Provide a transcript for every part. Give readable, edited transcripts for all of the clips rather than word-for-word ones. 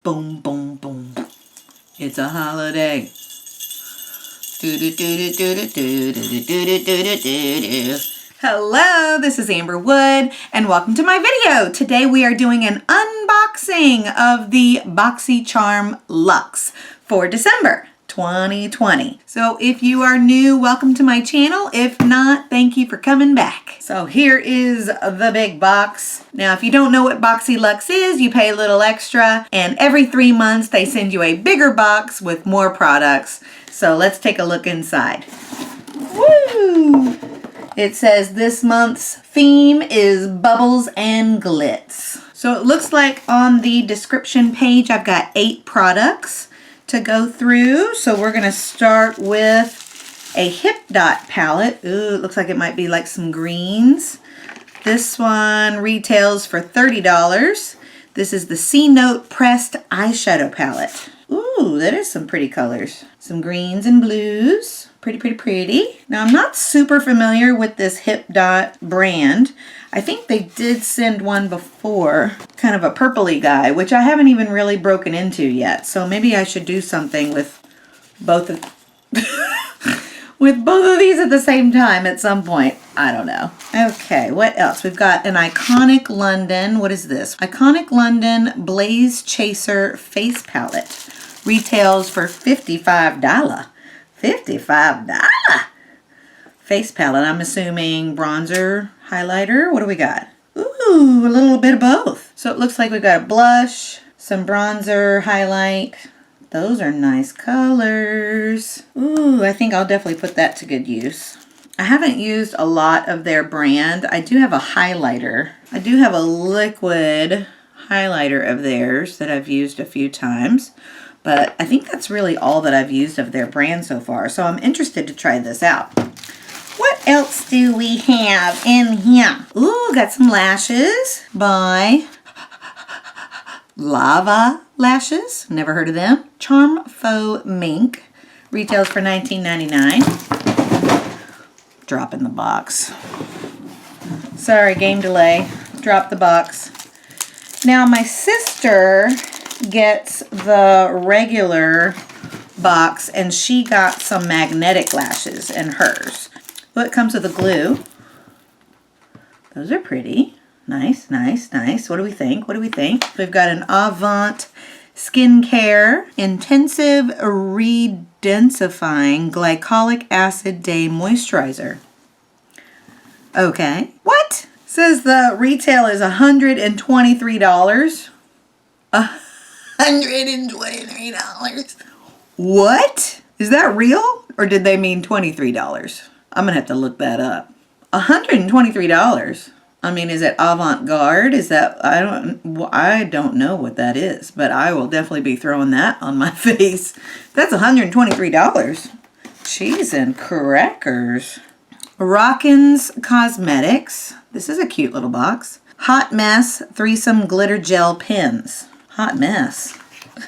Boom, boom, boom. It's a holiday. Hello, this is Amber Wood, and welcome to my video. Today we are doing an unboxing of the BoxyCharm Luxe for December 2020. So if you are new, welcome to my channel. If not, thank you for coming back. So here is the big box. Now, if you don't know what BoxyLuxe is, you pay a little extra, and every 3 months they send you a bigger box with more products. So let's take a look inside. Woo! It says this month's theme is bubbles and glitz. So it looks like on the description page, I've got 8 products to go through. So we're gonna start with a Hip Dot palette. Ooh, it looks like it might be like some greens. This one retails for $30. This is the C-Note Pressed Eyeshadow Palette. Ooh, that is some pretty colors. Some greens and blues. Pretty, pretty, pretty. Now, I'm not super familiar with this Hip Dot brand. I think they did send one before, kind of a purpley guy, which I haven't even really broken into yet. So maybe I should do something with both of with both of these at the same time at some point. I don't know. Okay, what else? We've got an Iconic London. What is this? Iconic London Blaze Chaser Face Palette. Retails for $55. $55 face palette. I'm assuming bronzer, highlighter. What do we got? Ooh, a little bit of both. So it looks like we've got a blush, some bronzer, highlight. Those are nice colors. Ooh, I think I'll definitely put that to good use. I haven't used a lot of their brand. I do have a highlighter. I do have a liquid highlighter of theirs that I've used a few times. But I think that's really all that I've used of their brand so far. So I'm interested to try this out. What else do we have in here? Ooh, got some lashes by Lava Lashes. Never heard of them. Charm Faux Mink. Retails for $19.99. Drop in the box. Sorry, game delay. Drop the box. Now my sister gets the regular box, and she got some magnetic lashes in hers. Well, it comes with a glue. Those are pretty. Nice, nice, nice. What do we think? What do we think? We've got an Avant Skincare Intensive Redensifying Glycolic Acid Day Moisturizer. Okay. What? It says the retail is $123. $123. What? Is that real? Or did they mean $23? I'm gonna have to look that up. $123. I mean, is it avant-garde? Is that, I don't know what that is, but I will definitely be throwing that on my face. That's $123. Cheese and crackers. Rockins Cosmetics. This is a cute little box. Hot Mess Threesome Glitter Gel Pins. Hot mess.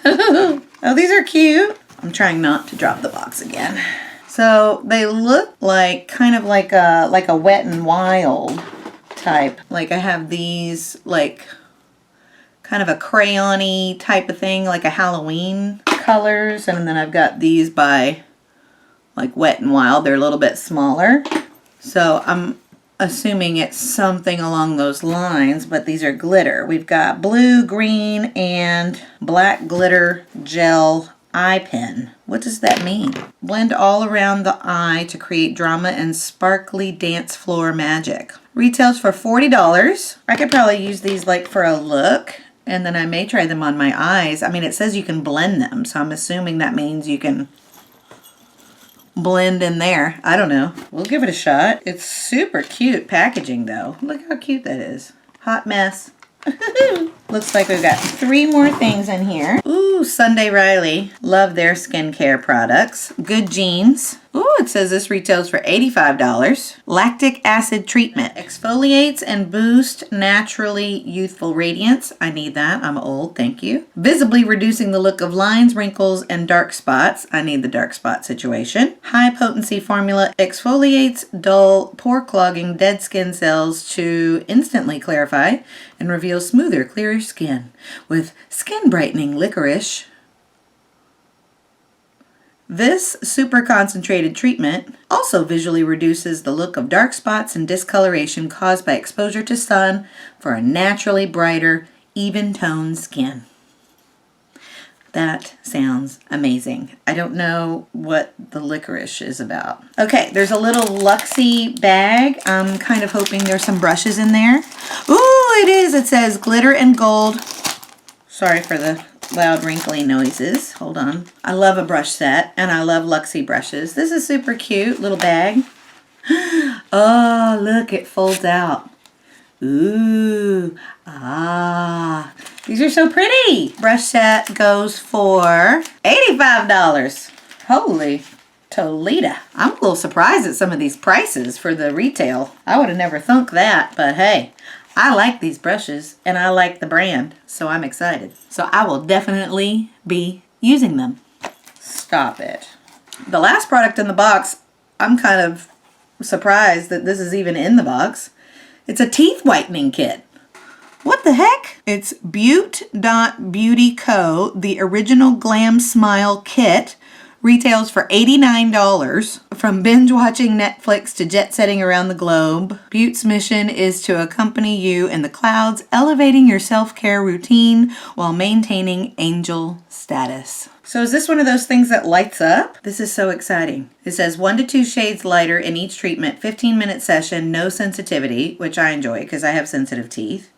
Oh, these are cute. I'm trying not to drop the box again. So they look like kind of like a Wet n Wild type. Like I have these like kind of a crayon-y type of thing, like a Halloween colors, and then I've got these by like Wet n Wild. They're a little bit smaller. So I'm assuming it's something along those lines, but these are glitter. We've got blue, green, and black glitter gel eye pen. What does that mean? Blend all around the eye to create drama and sparkly dance floor magic. Retails for $40. I could probably use these like for a look, and then I may try them on my eyes. I mean, it says you can blend them, so I'm assuming that means you can blend in there. I don't know. We'll give it a shot. It's super cute packaging though. Look how cute that is. Hot mess. Looks like we've got 3 more things in here. Ooh, Sunday Riley. Love their skincare products. Good Jeans. Ooh, it says this retails for $85. Lactic acid treatment. Exfoliates and boosts naturally youthful radiance. I need that. I'm old. Thank you. Visibly reducing the look of lines, wrinkles, and dark spots. I need the dark spot situation. High potency formula exfoliates dull, pore clogging, dead skin cells to instantly clarify and reveal smoother, clearer skin with skin brightening licorice. This super concentrated treatment also visually reduces the look of dark spots and discoloration caused by exposure to sun for a naturally brighter, even toned skin. That sounds amazing. I don't know what the licorice is about. Okay, there's a little Luxy bag. I'm kind of hoping there's some brushes in there. Ooh, it is. It says glitter and gold. Sorry for the loud wrinkly noises. Hold on. I love a brush set and I love Luxy brushes. This is super cute little bag. Oh, look, it folds out. Ooh, ah, these are so pretty. Brush set goes for $85. Holy Toledo. I'm a little surprised at some of these prices for the retail. I would have never thunk that, but hey, I like these brushes and I like the brand, so I'm excited. So I will definitely be using them. Stop it. The last product in the box, I'm kind of surprised that this is even in the box. It's a teeth whitening kit. What the heck? It's Beauty Co. The original Glam Smile Kit. Retails for $89. From binge watching Netflix to jet setting around the globe, Beaut's mission is to accompany you in the clouds, elevating your self-care routine while maintaining angel status. So is this one of those things that lights up? This is so exciting. It says 1 to 2 shades lighter in each treatment, 15-minute session, no sensitivity, which I enjoy because I have sensitive teeth.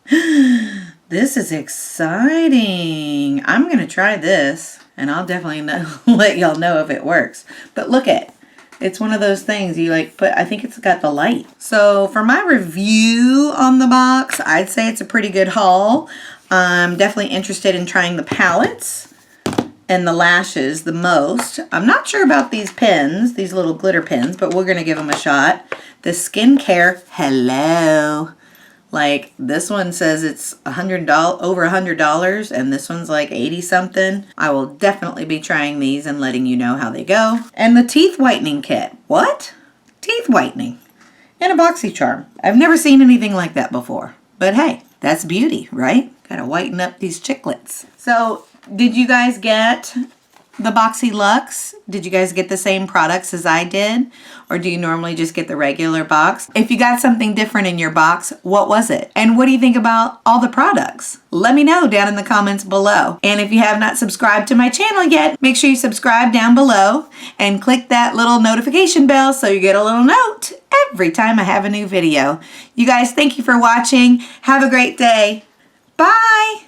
This is exciting. I'm going to try this. And I'll definitely let y'all know if it works. But look at, it's one of those things you like put, I think it's got the light. So for my review on the box, I'd say it's a pretty good haul. I'm definitely interested in trying the palettes and the lashes the most. I'm not sure about these pins, these little glitter pins, but we're going to give them a shot. The skincare, hello. Like this one says it's over $100 and this one's like 80 something. I will definitely be trying these and letting you know how they go. And the teeth whitening kit. What? Teeth whitening and a BoxyCharm. I've never seen anything like that before. But hey, that's beauty, right? Gotta whiten up these chiclets. So did you guys get the BoxyLuxe? Did you guys get the same products as I did? Or do you normally just get the regular box? If you got something different in your box, what was it? And what do you think about all the products? Let me know down in the comments below. And if you have not subscribed to my channel yet, make sure you subscribe down below and click that little notification bell so you get a little note every time I have a new video. You guys, thank you for watching. Have a great day. Bye.